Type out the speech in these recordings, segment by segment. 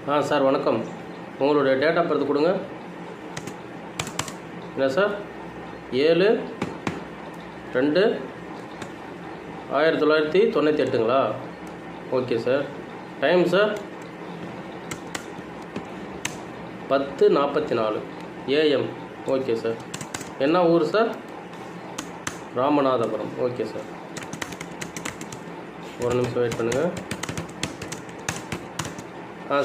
Sir வணக்கம். உங்களுடைய date of birth கொடுங்க. என்ன சார்? 7/2/1998ங்களா? Okay sir. Time sir 10:44 AM. Okay sir. என்ன ஊர் சார்? ராமநாதபுரம். Okay sir. ஒரு நிமிஷம் வெயிட் பண்ணுங்கள்.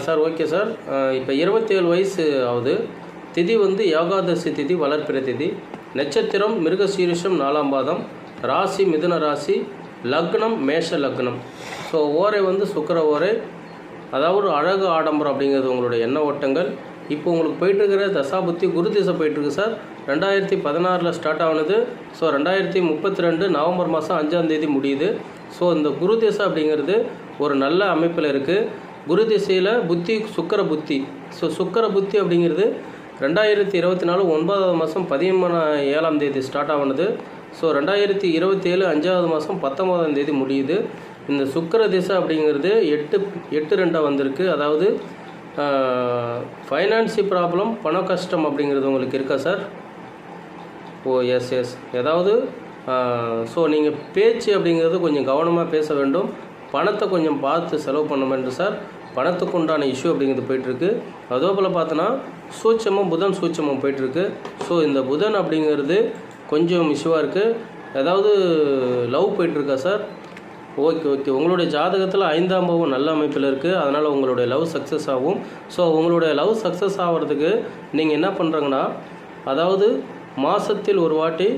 Sir okay sir. இப்போ 27 வயசு ஆகுது. திதி வந்து ஏகாதசி திதி, வளர்ப்பிறை திதி. நட்சத்திரம் மிருகசீரிஷம் 4ஆம் பாதம். ராசி மிதுன ராசி. லக்னம் மேஷ லக்னம். ஸோ ஓரை வந்து சுக்கிர ஓரை. அதாவது அழகு ஆடம்பரம் அப்படிங்கிறது உங்களுடைய எண்ண ஓட்டங்கள். இப்போ உங்களுக்கு போயிட்டுருக்கிற தசாபுத்தி குரு திசை போயிட்டுருக்கு சார். 2016 ஸ்டார்ட் ஆனது. ஸோ 2032 நவம்பர் மாதம் 5ஆம் தேதி முடியுது. ஸோ இந்த குரு திசை அப்படிங்கிறது ஒரு நல்ல அமைப்பில் இருக்குது. குரு திசையில் புத்தி சுக்கிர புத்தி. ஸோ சுக்கிர புத்தி அப்படிங்கிறது 2024 9ஆவது மாதம் 17ஆம் தேதி ஸ்டார்ட் ஆனது. ஸோ 2027 5ஆவது மாதம் 19ஆம் தேதி முடியுது. இந்த சுக்கிர திசை அப்படிங்கிறது 8/2 வந்திருக்கு. அதாவது ஃபைனான்சி ப்ராப்ளம், பண கஷ்டம் அப்படிங்கிறது உங்களுக்கு இருக்கா சார்? எஸ். ஏதாவது ஸோ நீங்கள் பேச்சு அப்படிங்கிறது கொஞ்சம் கவனமாக பேச வேண்டும். பணத்தை கொஞ்சம் பார்த்து செலவு பண்ண வேண்டும் சார். பணத்துக்கு உண்டான இஷ்யூ அப்படிங்கிறது போயிட்டுருக்கு. அதே போல் பார்த்தோன்னா புதன் சூட்சமம் போயிட்டுருக்கு. ஸோ இந்த புதன் அப்படிங்கிறது கொஞ்சம் இஷ்யூவாக இருக்குது. ஏதாவது லவ் போயிட்டுருக்கா சார்? ஓகே. உங்களுடைய ஜாதகத்தில் 5ஆம் பாவம் நல்ல அமைப்பில் இருக்குது. அதனால் உங்களுடைய லவ் சக்ஸஸ் ஆகும். ஸோ உங்களுடைய லவ் சக்ஸஸ் ஆகிறதுக்கு நீங்கள் என்ன பண்ணுறங்கன்னா, அதாவது மாதத்தில் ஒரு வாட்டி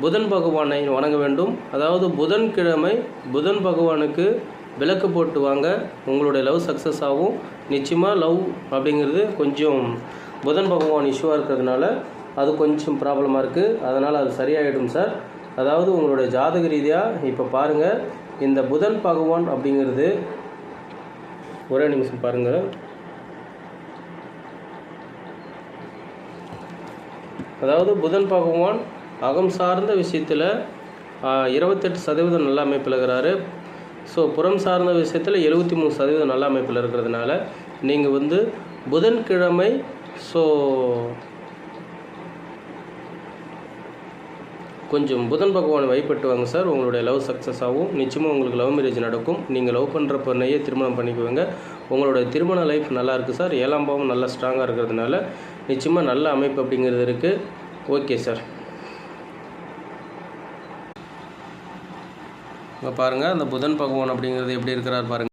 புதன் பகவானை வணங்க வேண்டும். அதாவது புதன்கிழமை புதன் பகவானுக்கு விளக்கு போட்டு வாங்க. உங்களுடைய லவ் சக்ஸஸ் ஆகும். நிச்சயமாக லவ் அப்படிங்கிறது கொஞ்சம் புதன் பகவான் இஷ்யூவாக இருக்கிறதுனால அது கொஞ்சம் ப்ராப்ளமாக இருக்குது. அதனால் அது சரியாயிடும் சார். அதாவது உங்களுடைய ஜாதக ரீதியாக இப்போ பாருங்கள், இந்த புதன் பகவான் அப்படிங்கிறது ஒரே நிமிஷம் பாருங்கள். அதாவது புதன் பகவான் அகம் சார்ந்த விஷயத்தில் 28% நல்ல அமைப்பில் இருக்கிறாரு. ஸோ புறம் சார்ந்த விஷயத்தில் 73% நல்ல அமைப்பில் இருக்கிறதுனால நீங்கள் வந்து புதன்கிழமை கொஞ்சம் புதன் பகவானை வழிபட்டு வாங்க சார். உங்களுடைய லவ் சக்ஸஸ் ஆகும். நிச்சயமாக உங்களுக்கு லவ் மேரேஜ் நடக்கும். நீங்கள் லவ் பண்ணுற பொண்ணையே திருமணம் பண்ணிக்குவாங்க. உங்களுடைய திருமண லைஃப் நல்லா இருக்குது சார். 7ஆம் பாவம் நல்லா ஸ்ட்ராங்காக இருக்கிறதுனால நிச்சயமாக நல்ல அமைப்பு அப்படிங்கிறது இருக்குது. Okay sir. இங்கே பாருங்கள், அந்த புதன் பகவான் அப்படிங்கிறது எப்படி இருக்கிறார் பாருங்கள்.